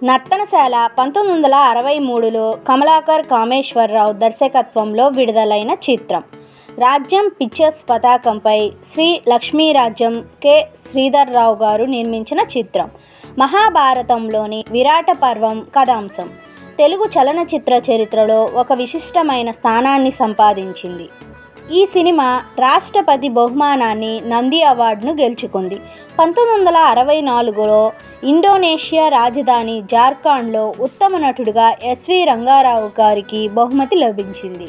నర్తనశాల 1963లో కమలాకర్ కామేశ్వరరావు దర్శకత్వంలో విడుదలైన చిత్రం. రాజ్యం పిక్చర్స్ పతాకంపై శ్రీ లక్ష్మీరాజ్యం కె. శ్రీధర్రావు గారు నిర్మించిన చిత్రం. మహాభారతంలోని విరాట పర్వం కథాంశం. తెలుగు చలనచిత్ర చరిత్రలో ఒక విశిష్టమైన స్థానాన్ని సంపాదించింది. ఈ సినిమా రాష్ట్రపతి బహుమానాన్ని నంది అవార్డును గెలుచుకుంది. 1964లో ఇండోనేషియా రాజధాని జార్ఖండ్లో ఉత్తమ నటుడిగా ఎస్వి రంగారావు గారికి బహుమతి లభించింది.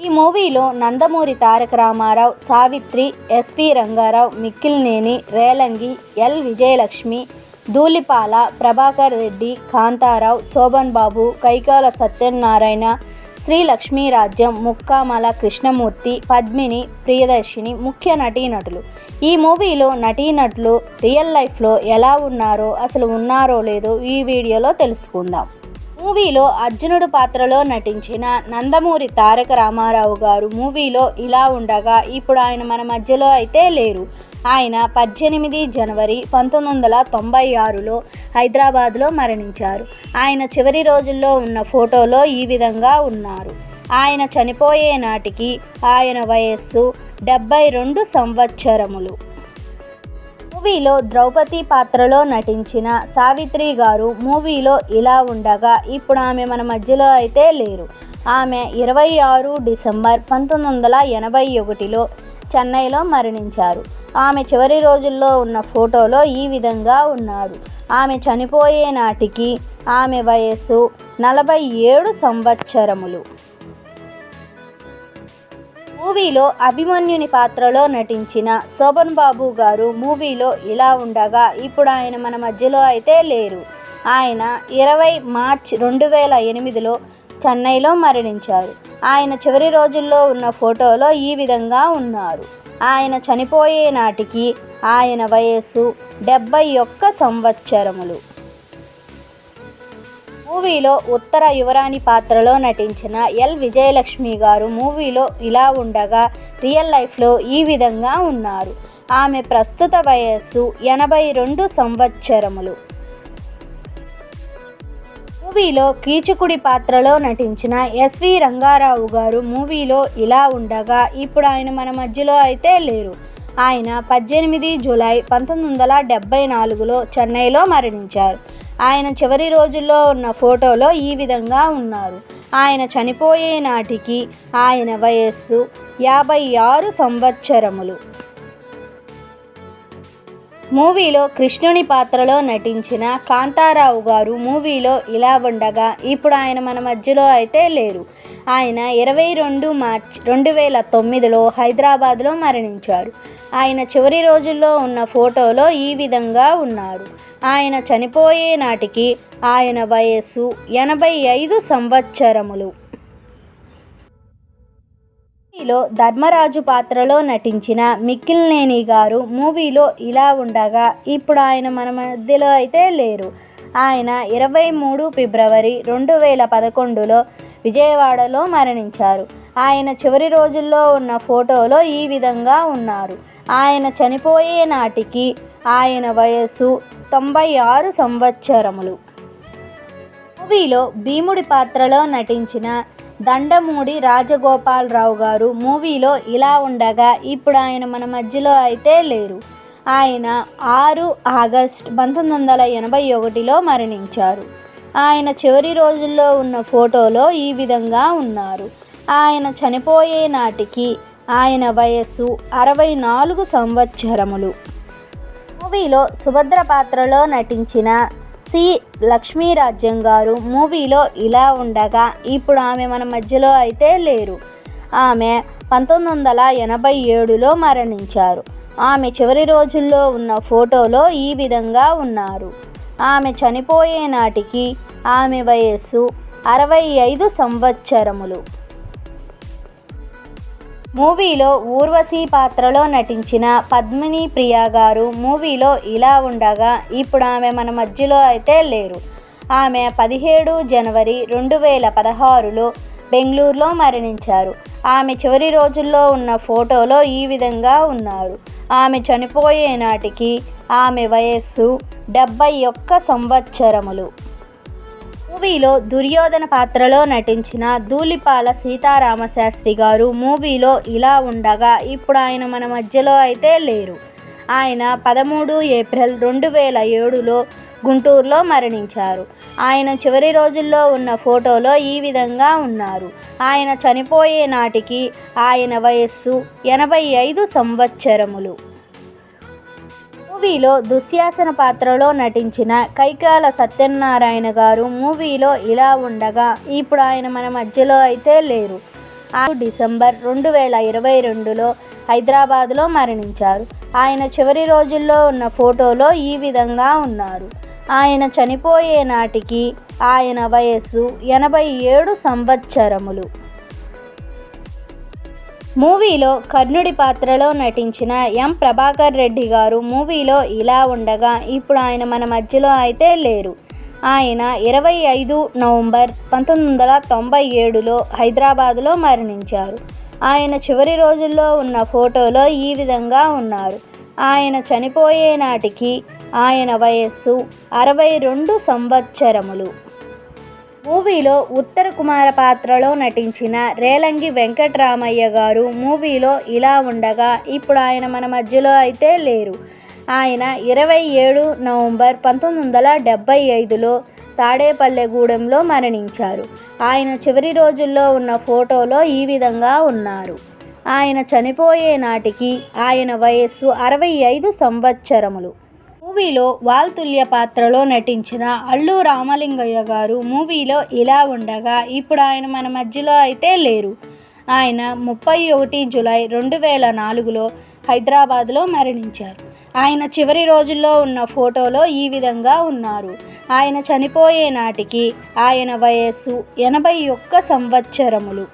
ఈ మూవీలో నందమూరి తారక రామారావు, సావిత్రి, ఎస్వి రంగారావు, మిక్కిలినేని, రేలంగి, ఎల్. విజయలక్ష్మి, ధూళిపాల, ప్రభాకర్ రెడ్డి, కాంతారావు, శోభన్ బాబు, కైకాల సత్యనారాయణ, శ్రీ లక్ష్మీరాజ్యం, ముక్కామల కృష్ణమూర్తి, పద్మిని, ప్రియదర్శిని ముఖ్య నటీనటులు. ఈ మూవీలో నటీనటులు రియల్ లైఫ్లో ఎలా ఉన్నారో, అసలు ఉన్నారో లేదో ఈ వీడియోలో తెలుసుకుందాం. మూవీలో అర్జునుడు పాత్రలో నటించిన నందమూరి తారక రామారావు గారు మూవీలో ఇలా ఉండగా ఇప్పుడు ఆయన మన మధ్యలో అయితే లేరు. ఆయన 18 జనవరి 1996లో హైదరాబాద్లో మరణించారు. ఆయన చివరి రోజుల్లో ఉన్న ఫోటోలో ఈ విధంగా ఉన్నారు. ఆయన చనిపోయే నాటికి ఆయన వయస్సు 72 సంవత్సరములు. మూవీలో ద్రౌపది పాత్రలో నటించిన సావిత్రి గారు మూవీలో ఇలా ఉండగా ఇప్పుడు ఆమె మన మధ్యలో అయితే లేరు. ఆమె 26 డిసెంబర్ 1981లో చెన్నైలో మరణించారు. ఆమె చివరి రోజుల్లో ఉన్న ఫోటోలో ఈ విధంగా ఉన్నారు. ఆమె చనిపోయే నాటికి ఆమె వయస్సు 47 సంవత్సరములు. మూవీలో అభిమన్యుని పాత్రలో నటించిన శోభన్ బాబు గారు మూవీలో ఇలా ఉండగా ఇప్పుడు ఆయన మన మధ్యలో అయితే లేరు. ఆయన 20 మార్చ్ 2008లో చెన్నైలో మరణించారు. ఆయన చివరి రోజుల్లో ఉన్న ఫోటోలో ఈ విధంగా ఉన్నారు. ఆయన చనిపోయే నాటికి ఆయన వయస్సు 71 సంవత్సరములు. మూవీలో ఉత్తర యువరాణి పాత్రలో నటించిన ఎల్. విజయలక్ష్మి గారు మూవీలో ఇలా ఉండగా రియల్ లైఫ్లో ఈ విధంగా ఉన్నారు. ఆమె ప్రస్తుత వయస్సు 82 సంవత్సరములు. మూవీలో కీచకుడి పాత్రలో నటించిన ఎస్వి రంగారావు గారు మూవీలో ఇలా ఉండగా ఇప్పుడు ఆయన మన మధ్యలో అయితే లేరు. ఆయన 18 జూలై 1974లో చెన్నైలో మరణించారు. ఆయన చివరి రోజుల్లో ఉన్న ఫోటోలో ఈ విధంగా ఉన్నారు. ఆయన చనిపోయే నాటికి ఆయన వయస్సు 56 సంవత్సరములు. మూవీలో కృష్ణుని పాత్రలో నటించిన కాంతారావు గారు మూవీలో ఇలా ఉండగా ఇప్పుడు ఆయన మన మధ్యలో అయితే లేరు. ఆయన 22 మార్చ్ 2009లో హైదరాబాద్లో మరణించారు. ఆయన చివరి రోజుల్లో ఉన్న ఫోటోలో ఈ విధంగా ఉన్నారు. ఆయన చనిపోయే నాటికి ఆయన వయస్సు 85 సంవత్సరములు. మూవీలో ధర్మరాజు పాత్రలో నటించిన మిక్కిలినేని గారు మూవీలో ఇలా ఉండగా ఇప్పుడు ఆయన మన మధ్యలో అయితే లేరు. ఆయన 23 ఫిబ్రవరి 2011లో విజయవాడలో మరణించారు. ఆయన చివరి రోజుల్లో ఉన్న ఫోటోలో ఈ విధంగా ఉన్నారు. ఆయన చనిపోయే నాటికి ఆయన వయస్సు 96 సంవత్సరములు. మూవీలో భీముడి పాత్రలో నటించిన దండమూడి రాజగోపాలరావు గారు మూవీలో ఇలా ఉండగా ఇప్పుడు ఆయన మన మధ్యలో అయితే లేరు. ఆయన 6 ఆగస్టు 1981లో మరణించారు. ఆయన చివరి రోజుల్లో ఉన్న ఫోటోలో ఈ విధంగా ఉన్నారు. ఆయన చనిపోయే నాటికి ఆయన వయస్సు 64 సంవత్సరములు. మూవీలో సుభద్ర పాత్రలో నటించిన సి. లక్ష్మీరాజ్యం గారు మూవీలో ఇలా ఉండగా ఇప్పుడు ఆమె మన మధ్యలో అయితే లేరు. ఆమె 1987లో మరణించారు. ఆమె చివరి రోజుల్లో ఉన్న ఫోటోలో ఈ విధంగా ఉన్నారు. ఆమె చనిపోయే నాటికి ఆమె వయస్సు 65 సంవత్సరములు. మూవీలో ఊర్వశి పాత్రలో నటించిన పద్మిని ప్రియ గారు మూవీలో ఇలా ఉండగా ఇప్పుడు ఆమె మన మధ్యలో అయితే లేరు. ఆమె 17 జనవరి 2016లో బెంగళూరులో మరణించారు. ఆమె చివరి రోజుల్లో ఉన్న ఫోటోలో ఈ విధంగా ఉన్నారు. ఆమె చనిపోయే నాటికి ఆమె వయస్సు 71 సంవత్సరములు. మూవీలో దుర్యోధన పాత్రలో నటించిన ధూళిపాల సీతారామశాస్త్రి గారు మూవీలో ఇలా ఉండగా ఇప్పుడు ఆయన మన మధ్యలో అయితే లేరు. ఆయన 13 ఏప్రిల్ 2007లో గుంటూరులో మరణించారు. ఆయన చివరి రోజుల్లో ఉన్న ఫోటోలో ఈ విధంగా ఉన్నారు. ఆయన చనిపోయే నాటికి ఆయన వయస్సు 85 సంవత్సరములు. మూవీలో దుశ్శాసన పాత్రలో నటించిన కైకాల సత్యనారాయణ గారు మూవీలో ఇలా ఉండగా ఇప్పుడు ఆయన మన మధ్యలో అయితే లేరు. డిసెంబర్ 2022లో హైదరాబాద్లో మరణించారు. ఆయన చివరి రోజుల్లో ఉన్న ఫోటోలో ఈ విధంగా ఉన్నారు. ఆయన చనిపోయే నాటికి ఆయన వయస్సు 87 సంవత్సరములు. మూవీలో కర్ణుడి పాత్రలో నటించిన ఎం ప్రభాకర్ రెడ్డి గారు మూవీలో ఇలా ఉండగా ఇప్పుడు ఆయన మన మధ్యలో అయితే లేరు. ఆయన 25 నవంబర్ 1997లో హైదరాబాద్లో మరణించారు. ఆయన చివరి రోజుల్లో ఉన్న ఫోటోలో ఈ విధంగా ఉన్నారు. ఆయన చనిపోయే నాటికి ఆయన వయస్సు 62 సంవత్సరములు. మూవీలో ఉత్తర కుమార పాత్రలో నటించిన రేలంగి వెంకటరామయ్య గారు మూవీలో ఇలా ఉండగా ఇప్పుడు ఆయన మన మధ్యలో అయితే లేరు. ఆయన 27 నవంబర్ 1975లో తాడేపల్లెగూడెంలో మరణించారు. ఆయన చివరి రోజుల్లో ఉన్న ఫోటోలో ఈ విధంగా ఉన్నారు. ఆయన చనిపోయే నాటికి ఆయన వయస్సు 65 సంవత్సరములు. మూవీలో వాల్తుల్య పాత్రలో నటించిన అల్లు రామలింగయ్య గారు మూవీలో ఇలా ఉండగా ఇప్పుడు ఆయన మన మధ్యలో అయితే లేరు. ఆయన 31 జూలై 2004లో హైదరాబాద్లో మరణించారు. ఆయన చివరి రోజుల్లో ఉన్న ఫోటోలో ఈ విధంగా ఉన్నారు. ఆయన చనిపోయే నాటికి ఆయన వయస్సు 81 సంవత్సరములు.